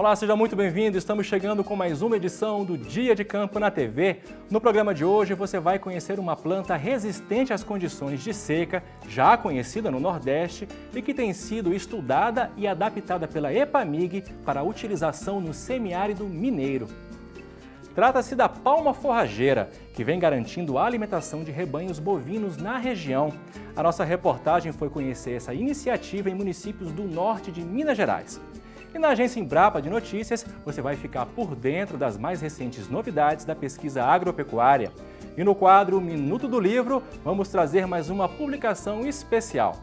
Olá, seja muito bem-vindo. Estamos chegando com mais uma edição do Dia de Campo na TV. No programa de hoje você vai conhecer uma planta resistente às condições de seca, já conhecida no Nordeste e que tem sido estudada e adaptada pela EPAMIG para a utilização no semiárido mineiro. Trata-se da palma forrageira, que vem garantindo a alimentação de rebanhos bovinos na região. A nossa reportagem foi conhecer essa iniciativa em municípios do norte de Minas Gerais. E na agência Embrapa de Notícias, você vai ficar por dentro das mais recentes novidades da pesquisa agropecuária. E no quadro Minuto do Livro, vamos trazer mais uma publicação especial.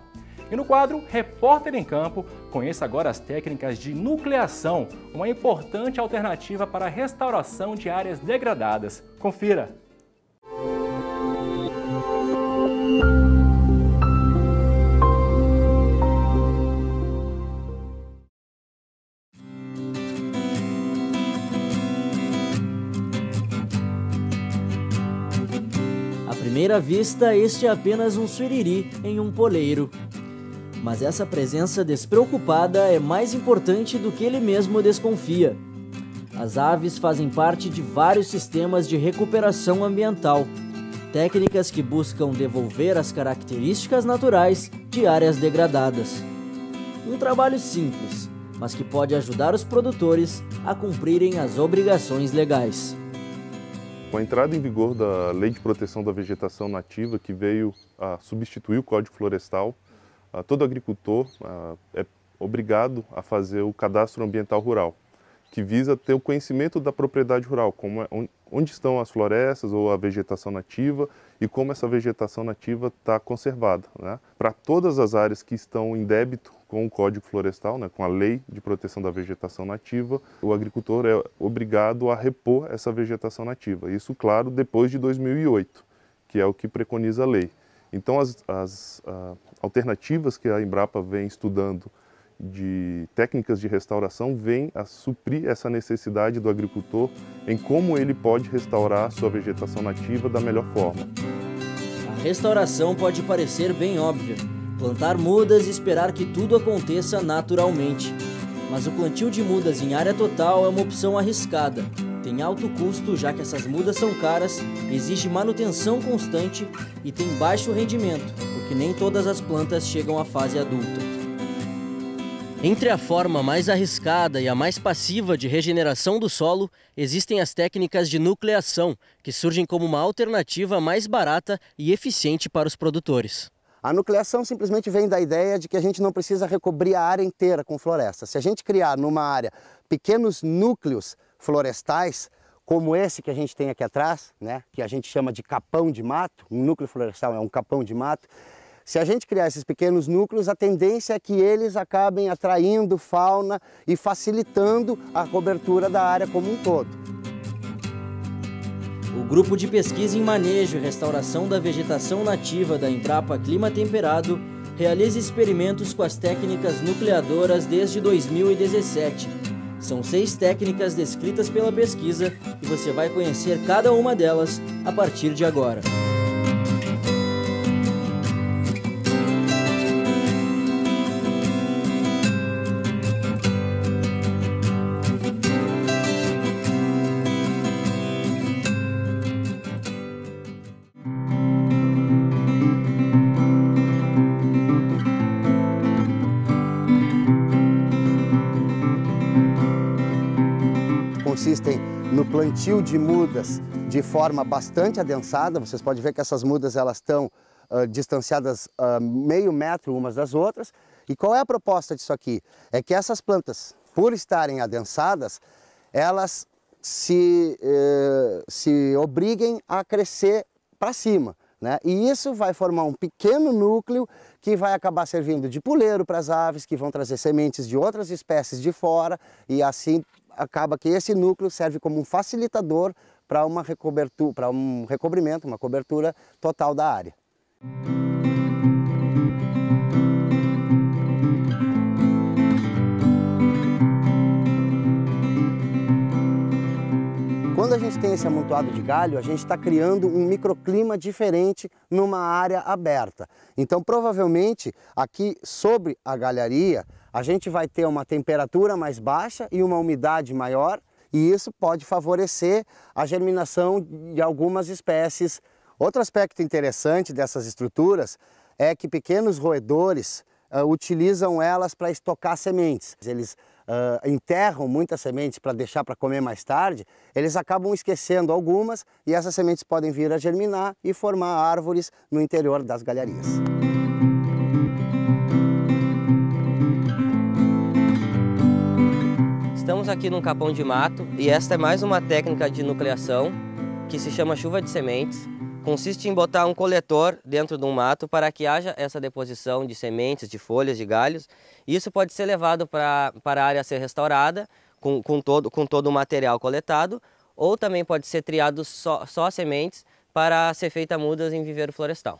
E no quadro Repórter em Campo, conheça agora as técnicas de nucleação, uma importante alternativa para a restauração de áreas degradadas. Confira! À primeira vista, este é apenas um suriri em um poleiro. Mas essa presença despreocupada é mais importante do que ele mesmo desconfia. As aves fazem parte de vários sistemas de recuperação ambiental, técnicas que buscam devolver as características naturais de áreas degradadas. Um trabalho simples, mas que pode ajudar os produtores a cumprirem as obrigações legais. Com a entrada em vigor da Lei de Proteção da Vegetação Nativa, que veio a substituir o Código Florestal, todo agricultor é obrigado a fazer o cadastro ambiental rural, que visa ter o conhecimento da propriedade rural, como onde estão as florestas ou a vegetação nativa e como essa vegetação nativa está conservada, né? Para todas as áreas que estão em débito com o Código Florestal, né, com a Lei de Proteção da Vegetação Nativa, o agricultor é obrigado a repor essa vegetação nativa. Isso, claro, depois de 2008, que é o que preconiza a lei. Então, as alternativas que a Embrapa vem estudando de técnicas de restauração vêm a suprir essa necessidade do agricultor em como ele pode restaurar a sua vegetação nativa da melhor forma. A restauração pode parecer bem óbvia, plantar mudas e esperar que tudo aconteça naturalmente. Mas o plantio de mudas em área total é uma opção arriscada. Tem alto custo, já que essas mudas são caras, exige manutenção constante e tem baixo rendimento, porque nem todas as plantas chegam à fase adulta. Entre a forma mais arriscada e a mais passiva de regeneração do solo, existem as técnicas de nucleação, que surgem como uma alternativa mais barata e eficiente para os produtores. A nucleação simplesmente vem da ideia de que a gente não precisa recobrir a área inteira com floresta. Se a gente criar numa área pequenos núcleos florestais, como esse que a gente tem aqui atrás, né, que a gente chama de capão de mato, um núcleo florestal é um capão de mato, se a gente criar esses pequenos núcleos, a tendência é que eles acabem atraindo fauna e facilitando a cobertura da área como um todo. O Grupo de Pesquisa em Manejo e Restauração da Vegetação Nativa da Embrapa Clima Temperado realiza experimentos com as técnicas nucleadoras desde 2017. São 6 técnicas descritas pela pesquisa e você vai conhecer cada uma delas a partir de agora. Consistem no plantio de mudas de forma bastante adensada. Vocês podem ver que essas mudas elas estão distanciadas meio metro umas das outras. E qual é a proposta disso aqui? É que essas plantas, por estarem adensadas, elas se obriguem a crescer para cima, né? E isso vai formar um pequeno núcleo que vai acabar servindo de puleiro para as aves, que vão trazer sementes de outras espécies de fora, e assim acaba que esse núcleo serve como um facilitador para uma recobertura, para um recobrimento, uma cobertura total da área. Quando a gente tem esse amontoado de galho, a gente está criando um microclima diferente numa área aberta. Então, provavelmente, aqui sobre a galharia, a gente vai ter uma temperatura mais baixa e uma umidade maior, e isso pode favorecer a germinação de algumas espécies. Outro aspecto interessante dessas estruturas é que pequenos roedores utilizam elas para estocar sementes. Eles enterram muitas sementes para deixar para comer mais tarde, eles acabam esquecendo algumas e essas sementes podem vir a germinar e formar árvores no interior das galharias. Estamos aqui num capão de mato e esta é mais uma técnica de nucleação que se chama chuva de sementes. Consiste em botar um coletor dentro de um mato para que haja essa deposição de sementes, de folhas, de galhos. Isso pode ser levado para a área a ser restaurada com todo o material coletado, ou também pode ser triado só sementes para ser feita mudas em viveiro florestal.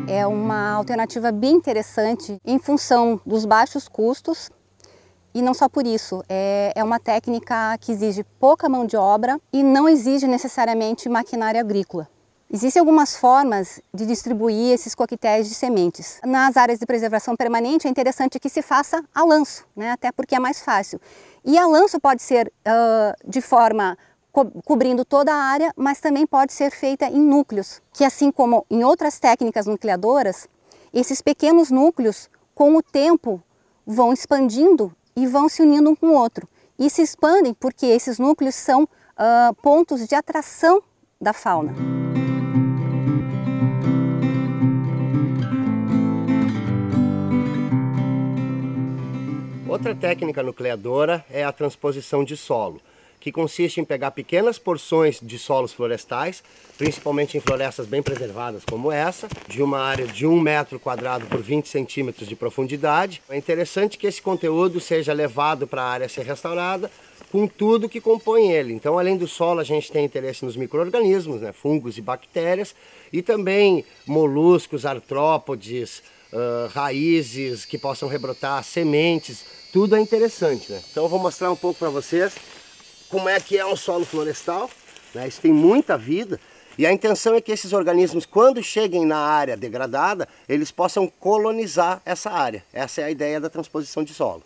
É uma alternativa bem interessante em função dos baixos custos. E não só por isso, é uma técnica que exige pouca mão de obra e não exige necessariamente maquinária agrícola. Existem algumas formas de distribuir esses coquetéis de sementes. Nas áreas de preservação permanente é interessante que se faça a lanço, né? Até porque é mais fácil. E a lanço pode ser de forma cobrindo toda a área, mas também pode ser feita em núcleos, que assim como em outras técnicas nucleadoras, esses pequenos núcleos com o tempo vão expandindo e vão se unindo um com o outro. E se expandem porque esses núcleos são pontos de atração da fauna. Outra técnica nucleadora é a transposição de solo, que consiste em pegar pequenas porções de solos florestais, principalmente em florestas bem preservadas como essa, de uma área de 1 metro quadrado por 20 centímetros de profundidade. É interessante que esse conteúdo seja levado para a área a ser restaurada com tudo que compõe ele. Então, além do solo, a gente tem interesse nos micro-organismos, né, fungos e bactérias, e também moluscos, artrópodes, raízes que possam rebrotar, sementes, tudo é interessante, né? Então eu vou mostrar um pouco para vocês como é que é um solo florestal, né? Isso tem muita vida e a intenção é que esses organismos, quando cheguem na área degradada, eles possam colonizar essa área. Essa é a ideia da transposição de solo.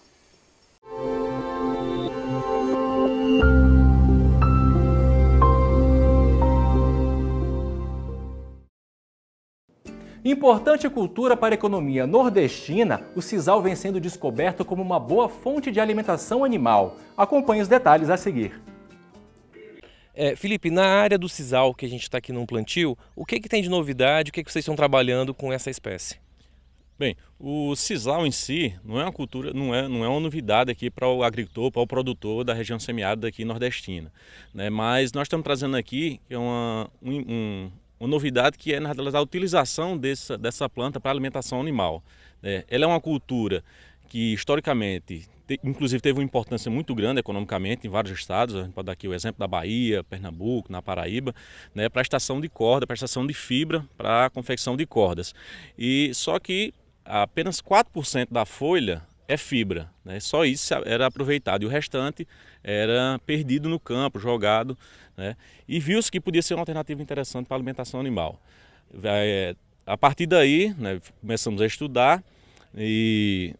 Importante cultura para a economia nordestina, o sisal vem sendo descoberto como uma boa fonte de alimentação animal. Acompanhe os detalhes a seguir. Felipe, na área do sisal que a gente está aqui num plantio, o que tem de novidade, o que vocês estão trabalhando com essa espécie? Bem, o sisal em si não é uma cultura, não é uma novidade aqui para o agricultor, para o produtor da região semiárida aqui nordestina, né? Mas nós estamos trazendo aqui uma novidade que é, na realidade, a utilização dessa planta para alimentação animal. Ela é uma cultura que, historicamente, inclusive teve uma importância muito grande economicamente em vários estados. A gente pode dar aqui o exemplo da Bahia, Pernambuco, na Paraíba, né, para a extração de corda, para a extração de fibra, para a confecção de cordas. E só que apenas 4% da folha é fibra, né? Só isso era aproveitado e o restante era perdido no campo, jogado, né? E viu-se que podia ser uma alternativa interessante para a alimentação animal. A partir daí, né, começamos a estudar e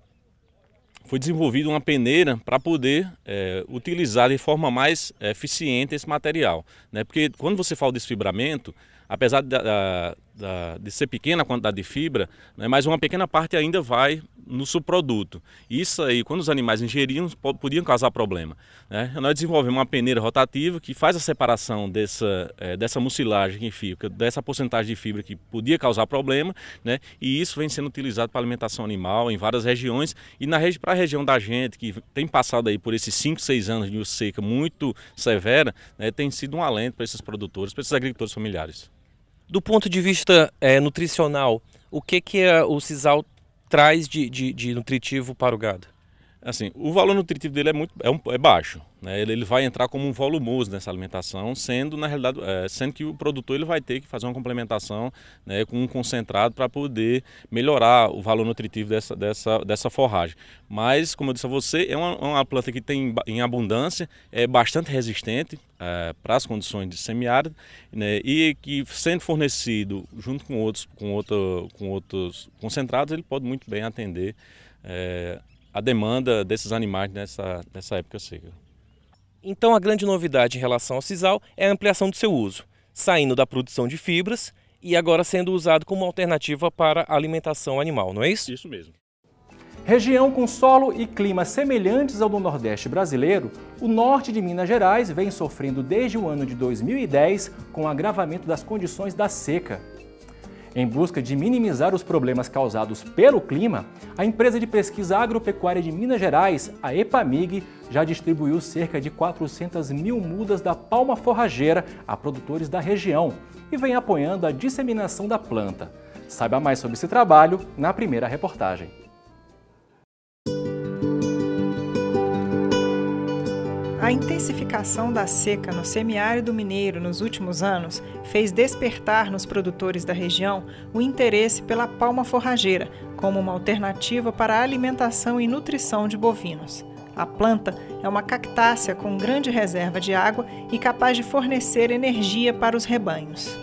foi desenvolvida uma peneira para poder utilizar de forma mais eficiente esse material, né? Porque quando você fala de desfibramento, apesar de ser pequena a quantidade de fibra, né, mas uma pequena parte ainda vai no subproduto. Isso aí, quando os animais ingeriam, podiam causar problema, né? Nós desenvolvemos uma peneira rotativa que faz a separação dessa mucilagem que fica, dessa porcentagem de fibra que podia causar problema, né? E isso vem sendo utilizado para alimentação animal em várias regiões e para a região da gente, que tem passado aí por esses 5, 6 anos de seca muito severa, né, tem sido um alento para esses produtores, para esses agricultores familiares. Do ponto de vista nutricional, o que o sisal traz de nutritivo para o gado? Assim, o valor nutritivo dele é baixo, né? Ele vai entrar como um volumoso nessa alimentação, sendo na realidade, sendo que o produtor ele vai ter que fazer uma complementação, né, com um concentrado para poder melhorar o valor nutritivo dessa forragem. Mas, como eu disse a você, é uma planta que tem em abundância, é bastante resistente para as condições de semiárido, né, e que sendo fornecido junto com outros concentrados, ele pode muito bem atender a demanda desses animais nessa época seca. Então a grande novidade em relação ao sisal é a ampliação do seu uso, saindo da produção de fibras e agora sendo usado como alternativa para a alimentação animal, não é isso? Isso mesmo. Região com solo e clima semelhantes ao do Nordeste brasileiro, o norte de Minas Gerais vem sofrendo desde o ano de 2010 com o agravamento das condições da seca. Em busca de minimizar os problemas causados pelo clima, a empresa de pesquisa agropecuária de Minas Gerais, a EPAMIG, já distribuiu cerca de 400 mil mudas da palma forrageira a produtores da região e vem apoiando a disseminação da planta. Saiba mais sobre esse trabalho na primeira reportagem. A intensificação da seca no semiárido mineiro nos últimos anos fez despertar nos produtores da região o interesse pela palma forrageira como uma alternativa para a alimentação e nutrição de bovinos. A planta é uma cactácea com grande reserva de água e capaz de fornecer energia para os rebanhos.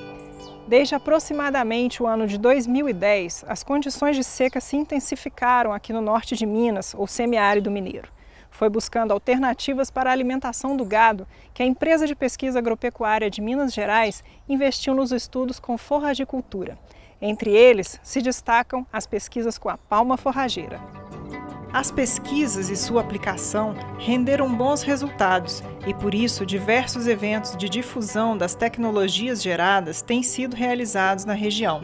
Desde aproximadamente o ano de 2010, as condições de seca se intensificaram aqui no norte de Minas, ou semiárido mineiro. Foi buscando alternativas para a alimentação do gado que a empresa de pesquisa agropecuária de Minas Gerais investiu nos estudos com forragicultura. Entre eles, se destacam as pesquisas com a palma forrageira. As pesquisas e sua aplicação renderam bons resultados e, por isso, diversos eventos de difusão das tecnologias geradas têm sido realizados na região.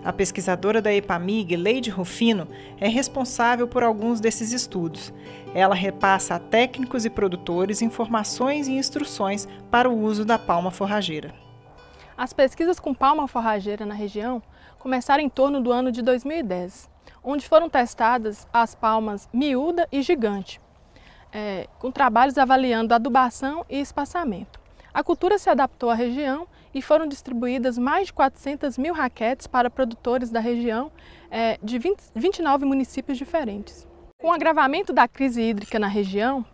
A pesquisadora da EPAMIG, Leide Rufino, é responsável por alguns desses estudos. Ela repassa a técnicos e produtores informações e instruções para o uso da palma forrageira. As pesquisas com palma forrageira na região começaram em torno do ano de 2010, onde foram testadas as palmas miúda e gigante, com trabalhos avaliando adubação e espaçamento. A cultura se adaptou à região e foram distribuídas mais de 400 mil raquetes para produtores da região de 29 municípios diferentes. Com o agravamento da crise hídrica na região,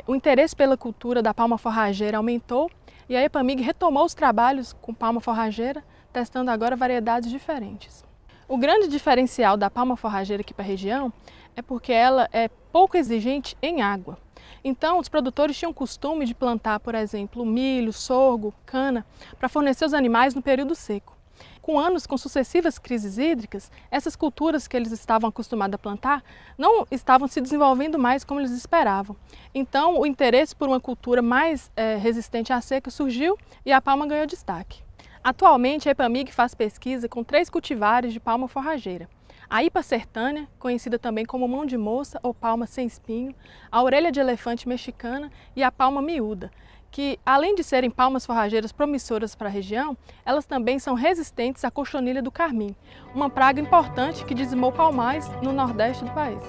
o interesse pela cultura da palma forrageira aumentou e a EPAMIG retomou os trabalhos com palma forrageira, testando agora variedades diferentes. O grande diferencial da palma forrageira aqui para a região é porque ela é pouco exigente em água. Então, os produtores tinham o costume de plantar, por exemplo, milho, sorgo, cana, para fornecer os animais no período seco. Com anos com sucessivas crises hídricas, essas culturas que eles estavam acostumados a plantar não estavam se desenvolvendo mais como eles esperavam. Então, o interesse por uma cultura mais resistente à seca surgiu e a palma ganhou destaque. Atualmente, a EPAMIG faz pesquisa com 3 cultivares de palma forrageira. A Ipa sertânea, conhecida também como mão de moça ou palma sem espinho, a orelha de elefante mexicana e a palma miúda, que além de serem palmas forrageiras promissoras para a região, elas também são resistentes à cochonilha do carmim, uma praga importante que dizimou palmais no nordeste do país.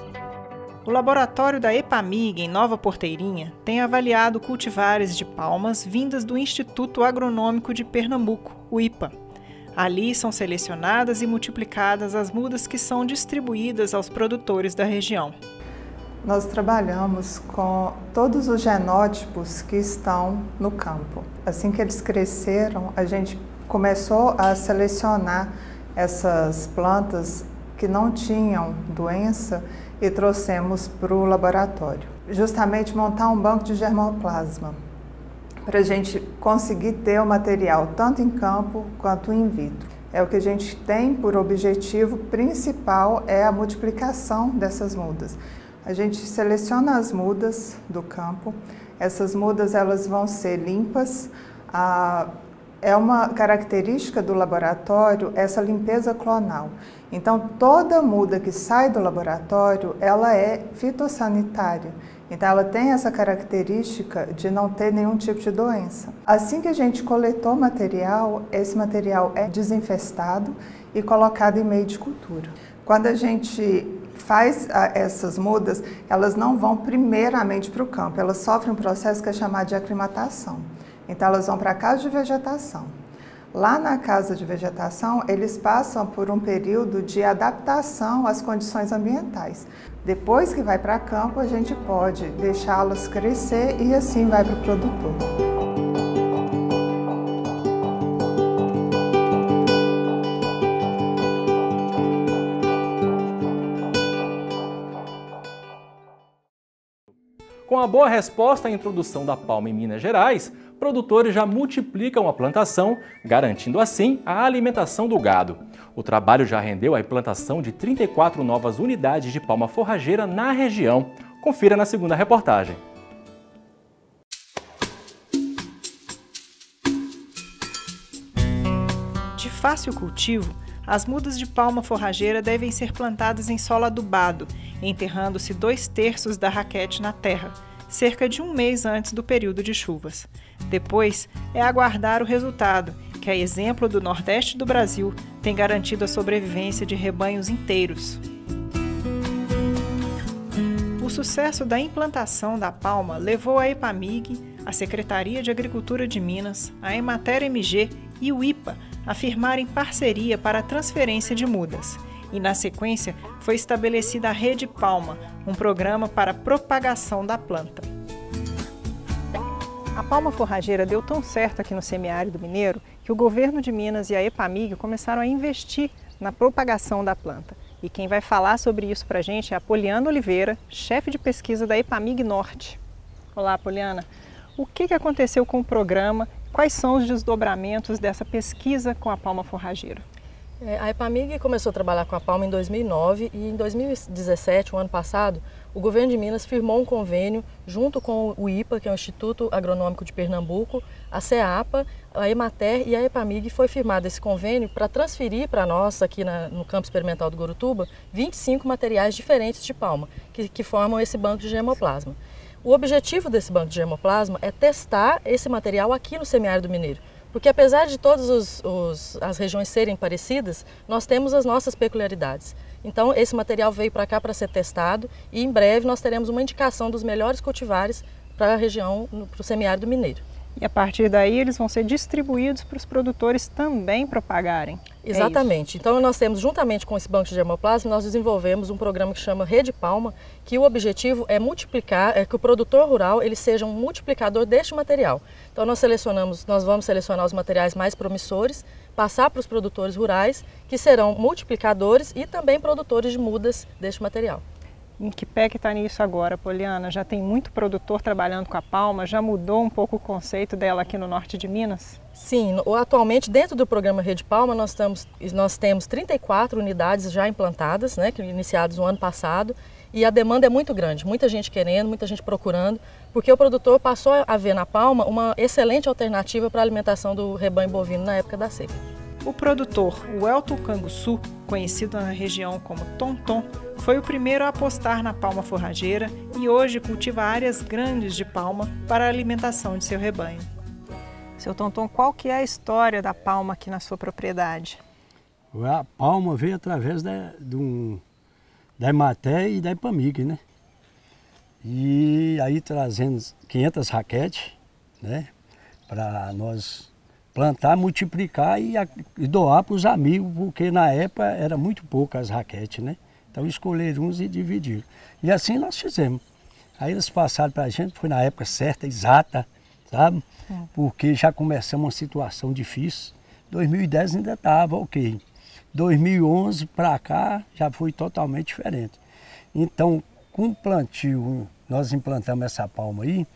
O laboratório da EPAMIG, em Nova Porteirinha, tem avaliado cultivares de palmas vindas do Instituto Agronômico de Pernambuco, o IPA. Ali são selecionadas e multiplicadas as mudas que são distribuídas aos produtores da região. Nós trabalhamos com todos os genótipos que estão no campo. Assim que eles cresceram, a gente começou a selecionar essas plantas que não tinham doença e trouxemos para o laboratório. Justamente montar um banco de germoplasma, para a gente conseguir ter o material tanto em campo quanto in vitro. É o que a gente tem por objetivo principal, é a multiplicação dessas mudas. A gente seleciona as mudas do campo, essas mudas elas vão ser limpas. É uma característica do laboratório essa limpeza clonal. Então toda muda que sai do laboratório, ela é fitossanitária. Então ela tem essa característica de não ter nenhum tipo de doença. Assim que a gente coletou o material, esse material é desinfestado e colocado em meio de cultura. Quando a gente faz essas mudas, elas não vão primeiramente para o campo, elas sofrem um processo que é chamado de aclimatação. Então elas vão para a casa de vegetação. Lá na casa de vegetação, eles passam por um período de adaptação às condições ambientais. Depois que vai para campo, a gente pode deixá-las crescer e assim vai para o produtor. Com a boa resposta à introdução da palma em Minas Gerais, produtores já multiplicam a plantação, garantindo assim a alimentação do gado. O trabalho já rendeu a implantação de 34 novas unidades de palma forrageira na região. Confira na segunda reportagem. De fácil cultivo, as mudas de palma forrageira devem ser plantadas em solo adubado, enterrando-se 2/3 da raquete na terra, cerca de um mês antes do período de chuvas. Depois, é aguardar o resultado, que, a exemplo do Nordeste do Brasil, tem garantido a sobrevivência de rebanhos inteiros. O sucesso da implantação da palma levou a EPAMIG, a Secretaria de Agricultura de Minas, a Emater MG e o IPA a firmarem parceria para a transferência de mudas. E, na sequência, foi estabelecida a Rede Palma, um programa para a propagação da planta. A palma forrageira deu tão certo aqui no semiárido mineiro que o governo de Minas e a EPAMIG começaram a investir na propagação da planta. E quem vai falar sobre isso para a gente é a Poliana Oliveira, chefe de pesquisa da EPAMIG Norte. Olá, Poliana. O que aconteceu com o programa? Quais são os desdobramentos dessa pesquisa com a palma forrageira? A EPAMIG começou a trabalhar com a palma em 2009 e em 2017, o ano passado, o governo de Minas firmou um convênio junto com o IPA, que é o Instituto Agronômico de Pernambuco, a CEAPA, a Emater e a EPAMIG. Foi firmado esse convênio para transferir para nós, aqui no Campo Experimental do Gurutuba, 25 materiais diferentes de palma, que formam esse banco de germoplasma. O objetivo desse banco de germoplasma é testar esse material aqui no semiárido mineiro. Porque apesar de todas as regiões serem parecidas, nós temos as nossas peculiaridades. Então esse material veio para cá para ser testado e em breve nós teremos uma indicação dos melhores cultivares para a região, para o semiárido mineiro. E a partir daí eles vão ser distribuídos para os produtores também propagarem. Exatamente. Então nós temos, juntamente com esse banco de germoplasma, nós desenvolvemos um programa que chama Rede Palma, que o objetivo é multiplicar, que o produtor rural ele seja um multiplicador deste material. Então nós vamos selecionar os materiais mais promissores, passar para os produtores rurais, que serão multiplicadores e também produtores de mudas deste material. Em que pé que está nisso agora, Poliana? Já tem muito produtor trabalhando com a palma? Já mudou um pouco o conceito dela aqui no norte de Minas? Sim, atualmente dentro do programa Rede Palma nós temos 34 unidades já implantadas, né, iniciadas no ano passado, e a demanda é muito grande, muita gente querendo, muita gente procurando, porque o produtor passou a ver na palma uma excelente alternativa para a alimentação do rebanho bovino na época da seca. O produtor Welton Canguçu, conhecido na região como Tonton, foi o primeiro a apostar na palma forrageira e hoje cultiva áreas grandes de palma para a alimentação de seu rebanho. Seu Tonton, qual que é a história da palma aqui na sua propriedade? A palma veio através da Emater e da EPAMIG, né? E aí trazendo 500 raquetes, né? Para nós plantar, multiplicar e doar para os amigos, porque na época era muito poucas as raquetes, né? Então escolheram uns e dividiram. E assim nós fizemos. Aí eles passaram para a gente, foi na época certa, exata, sabe? Porque já começamos uma situação difícil. 2010 ainda estava ok. 2011 para cá já foi totalmente diferente. Então, com o plantio, nós implantamos essa palma aí,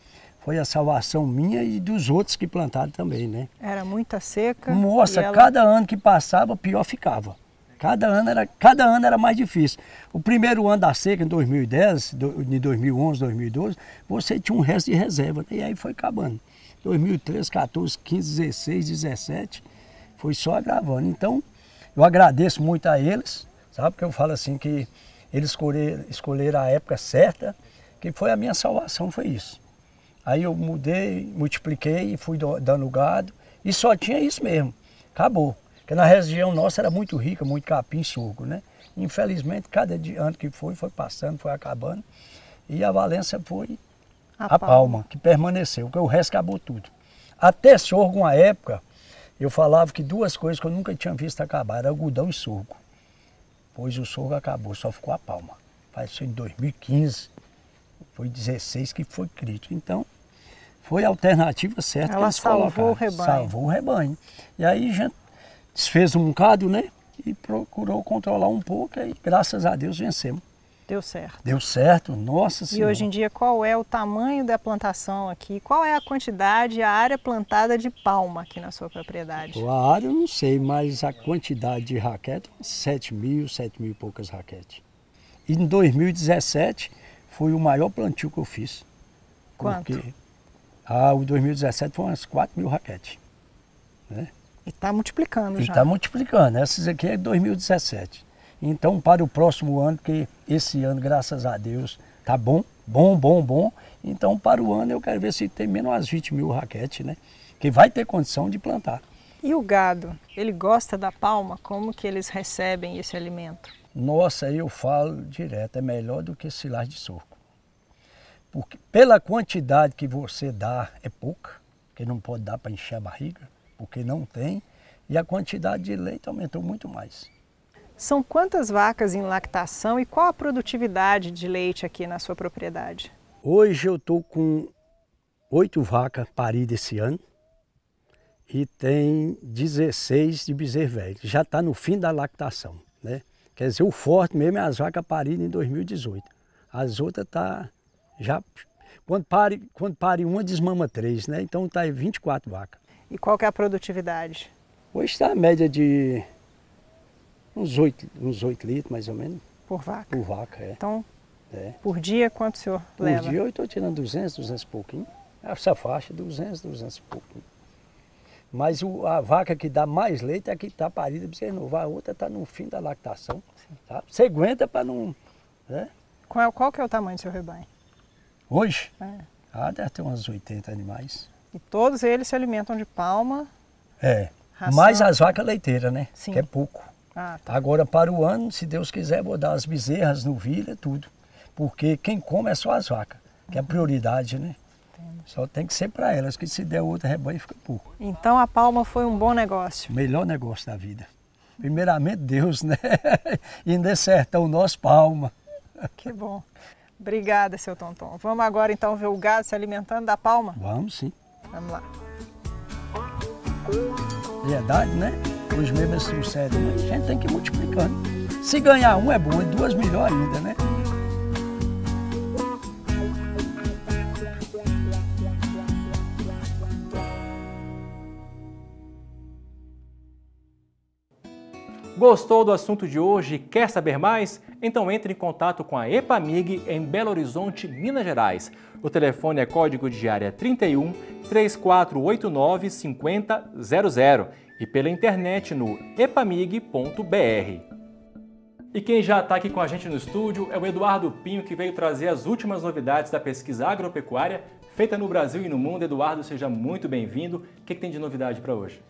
foi a salvação minha e dos outros que plantaram também, né? Era muita seca. Nossa, cada ano que passava, pior ficava. Cada ano era mais difícil. O primeiro ano da seca, em 2010, em 2011, 2012, você tinha um resto de reserva, né? E aí foi acabando. 2013, 14, 15, 16, 17, foi só agravando. Então, eu agradeço muito a eles, sabe? Porque eu falo assim que eles escolheram a época certa, que foi a minha salvação, foi isso. Aí eu mudei, multipliquei e fui dando gado e só tinha isso mesmo, acabou. Porque na região nossa era muito rica, muito capim e sorgo, né? Infelizmente, cada ano que foi passando, foi acabando. E a Valença foi a palma, que permaneceu, porque o resto acabou tudo. Até sorgo, uma época, eu falava que duas coisas que eu nunca tinha visto acabar, era algodão e sorgo. Pois o sorgo acabou, só ficou a palma. Faz isso em 2015, foi 16 que foi crítico. Então, foi a alternativa certa. Ela salvou o rebanho. Salvou o rebanho. E aí a gente desfez um bocado, né? E procurou controlar um pouco e graças a Deus vencemos. Deu certo. Deu certo, nossa Senhora. E hoje em dia qual é o tamanho da plantação aqui? Qual é a quantidade, a área plantada de palma aqui na sua propriedade? A área eu não sei, mas a quantidade de raquete, 7 mil e poucas raquetes. E em 2017 foi o maior plantio que eu fiz. Quanto? Porque, o 2017 foi umas 4 mil raquetes. Né? E está multiplicando já. E está multiplicando, essas aqui é 2017. Então, para o próximo ano, porque esse ano, graças a Deus, tá bom. Então, para o ano, eu quero ver se tem menos umas 20 mil raquetes, né? Que vai ter condição de plantar. E o gado, ele gosta da palma? Como que eles recebem esse alimento? Nossa, eu falo direto, é melhor do que silagem de sorgo. Porque pela quantidade que você dá, é pouca, que não pode dar para encher a barriga, porque não tem, e a quantidade de leite aumentou muito mais. São quantas vacas em lactação e qual a produtividade de leite aqui na sua propriedade? Hoje eu estou com 8 vacas paridas esse ano e tem 16 de bezerro velho. Já está no fim da lactação, né? Quer dizer, o forte mesmo é as vacas paridas em 2018. As outras tá já... Quando pare uma, desmama 3, né? Então está aí 24 vacas. E qual que é a produtividade? Hoje está a média de... Uns 8 litros, mais ou menos. Por vaca? Por vaca, é. Então, por dia, quanto o senhor leva? Por dia eu estou tirando 200 e pouquinho. Essa faixa, 200 e pouquinho. Mas a vaca que dá mais leite é a que está parida para você renovar. A outra está no fim da lactação. Tá? Você aguenta para não... Né? Qual que é o tamanho do seu rebanho? Hoje? Deve ter uns 80 animais. E todos eles se alimentam de palma? Ração. Mais as vacas leiteiras, né? Sim. Que é pouco. Tá. Agora, para o ano, se Deus quiser, vou dar as bezerras, novilha, tudo. Porque quem come é só as vacas, que é a prioridade, né? Entendo. Só tem que ser para elas, que se der outro rebanho fica pouco. Então a palma foi um bom negócio? O melhor negócio da vida. Primeiramente Deus, né? E ainda acertar o nosso palma. Que bom. Obrigada, seu Tonton. Vamos agora então ver o gado se alimentando da palma? Vamos sim. Vamos lá. Verdade, né? Hoje mesmo eles trouxeram, mas a gente tem que ir multiplicando. Se ganhar um é bom, e 2 melhor ainda, né? Gostou do assunto de hoje e quer saber mais? Então entre em contato com a EPAMIG em Belo Horizonte, Minas Gerais. O telefone é código de área 31 3489 5000 e pela internet no epamig.br. E quem já está aqui com a gente no estúdio é o Eduardo Pinho, que veio trazer as últimas novidades da pesquisa agropecuária feita no Brasil e no mundo. Eduardo, seja muito bem-vindo. O que tem de novidade para hoje?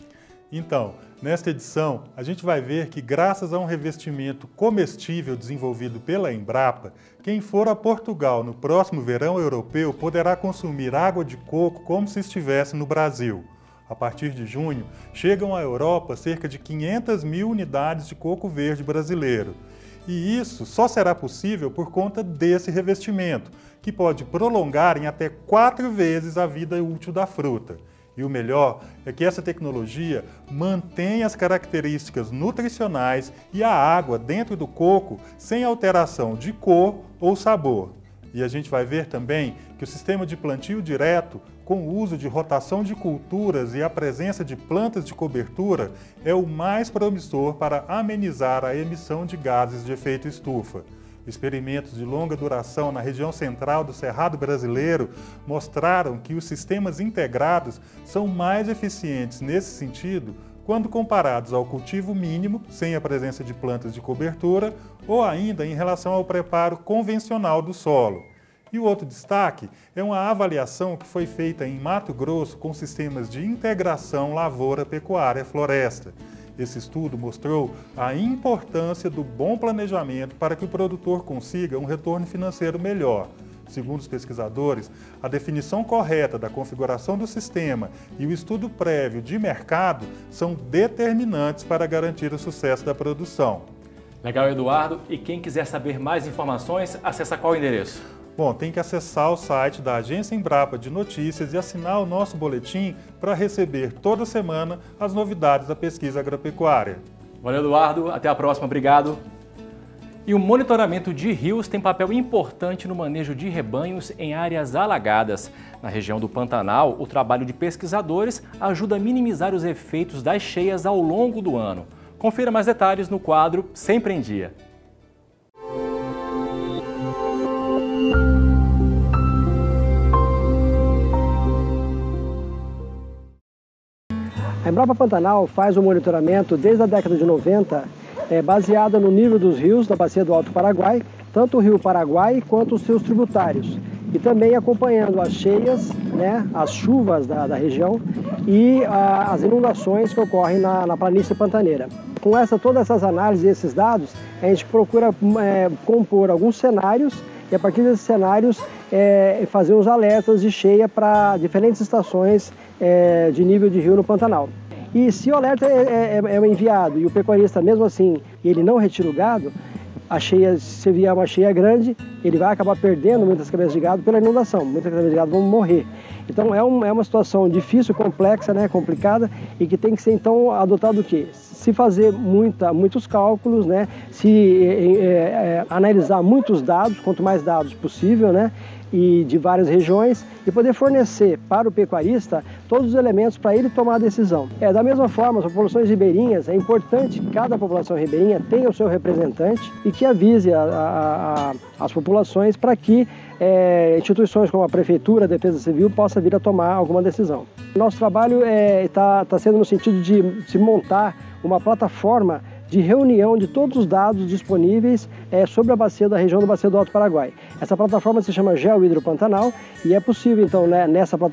Então, nesta edição, a gente vai ver que graças a um revestimento comestível desenvolvido pela Embrapa, quem for a Portugal no próximo verão europeu poderá consumir água de coco como se estivesse no Brasil. A partir de junho, chegam à Europa cerca de 500 mil unidades de coco verde brasileiro. E isso só será possível por conta desse revestimento, que pode prolongar em até 4 vezes a vida útil da fruta. E o melhor é que essa tecnologia mantém as características nutricionais e a água dentro do coco sem alteração de cor ou sabor. E a gente vai ver também que o sistema de plantio direto, com o uso de rotação de culturas e a presença de plantas de cobertura, é o mais promissor para amenizar a emissão de gases de efeito estufa. Experimentos de longa duração na região central do Cerrado brasileiro mostraram que os sistemas integrados são mais eficientes nesse sentido quando comparados ao cultivo mínimo, sem a presença de plantas de cobertura, ou ainda em relação ao preparo convencional do solo. E o outro destaque é uma avaliação que foi feita em Mato Grosso com sistemas de integração lavoura-pecuária-floresta. Esse estudo mostrou a importância do bom planejamento para que o produtor consiga um retorno financeiro melhor. Segundo os pesquisadores, a definição correta da configuração do sistema e o estudo prévio de mercado são determinantes para garantir o sucesso da produção. Legal, Eduardo. E quem quiser saber mais informações, acessa qual endereço? Bom, tem que acessar o site da Agência Embrapa de Notícias e assinar o nosso boletim para receber toda semana as novidades da pesquisa agropecuária. Valeu, Eduardo. Até a próxima. Obrigado. E o monitoramento de rios tem papel importante no manejo de rebanhos em áreas alagadas. Na região do Pantanal, o trabalho de pesquisadores ajuda a minimizar os efeitos das cheias ao longo do ano. Confira mais detalhes no quadro Sempre em Dia. A Embrapa Pantanal faz o monitoramento desde a década de 90, baseada no nível dos rios da bacia do Alto Paraguai, tanto o rio Paraguai quanto os seus tributários. E também acompanhando as cheias, as chuvas da região e as inundações que ocorrem na planície pantaneira. Com todas essas análises e esses dados, a gente procura compor alguns cenários e a partir desses cenários fazer os alertas de cheia para diferentes estações de nível de rio no Pantanal. E se o alerta é enviado e o pecuarista mesmo assim ele não retira o gado, se vier uma cheia grande, ele vai acabar perdendo muitas cabeças de gado pela inundação, muitas cabeças de gado vão morrer. Então é uma situação difícil, complexa, complicada e que tem que ser então adotado o quê? Se fazer muitos cálculos, se analisar muitos dados, quanto mais dados possível, e de várias regiões, e poder fornecer para o pecuarista todos os elementos para ele tomar a decisão. Da mesma forma, as populações ribeirinhas, é importante que cada população ribeirinha tenha o seu representante e que avise as populações para que instituições como a Prefeitura, a Defesa Civil, possa vir a tomar alguma decisão. Nosso trabalho está sendo no sentido de se montar uma plataforma de reunião de todos os dados disponíveis sobre a bacia da região da bacia do Alto Paraguai. Essa plataforma se chama GeoHidroPantanal e é possível então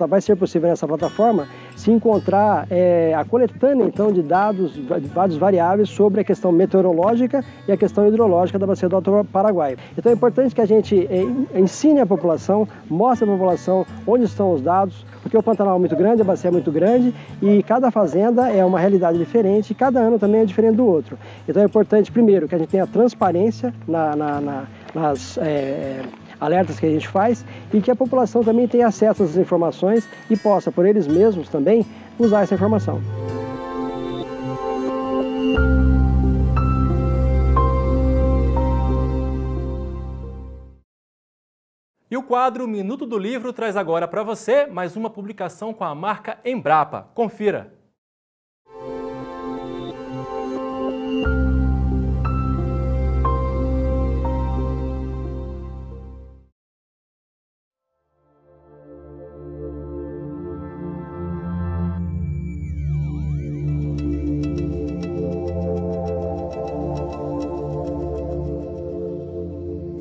vai ser possível nessa plataforma se encontrar a coletânea então de dados variáveis sobre a questão meteorológica e a questão hidrológica da bacia do Alto Paraguai. Então é importante que a gente ensine a população, mostre à população onde estão os dados, porque o Pantanal é muito grande, a bacia é muito grande e cada fazenda é uma realidade diferente e cada ano também é diferente do outro. Então é importante, primeiro, que a gente tenha transparência nas alertas que a gente faz e que a população também tenha acesso a essas informações e possa, por eles mesmos também, usar essa informação. E o quadro Minuto do Livro traz agora para você mais uma publicação com a marca Embrapa. Confira!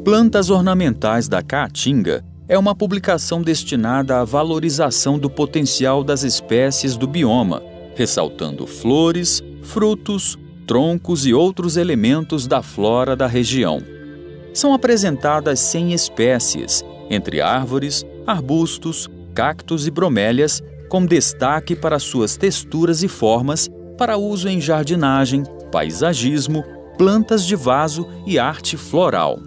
Plantas Ornamentais da Caatinga é uma publicação destinada à valorização do potencial das espécies do bioma, ressaltando flores, frutos, troncos e outros elementos da flora da região. São apresentadas 100 espécies, entre árvores, arbustos, cactos e bromélias, com destaque para suas texturas e formas para uso em jardinagem, paisagismo, plantas de vaso e arte floral.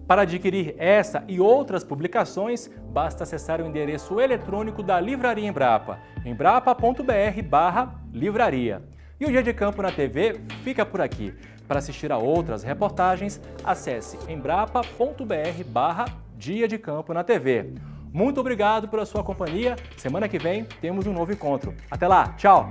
Para adquirir essa e outras publicações, basta acessar o endereço eletrônico da Livraria Embrapa, embrapa.br/livraria. E o Dia de Campo na TV fica por aqui. Para assistir a outras reportagens, acesse embrapa.br/Dia de Campo na TV. Muito obrigado pela sua companhia. Semana que vem temos um novo encontro. Até lá, tchau!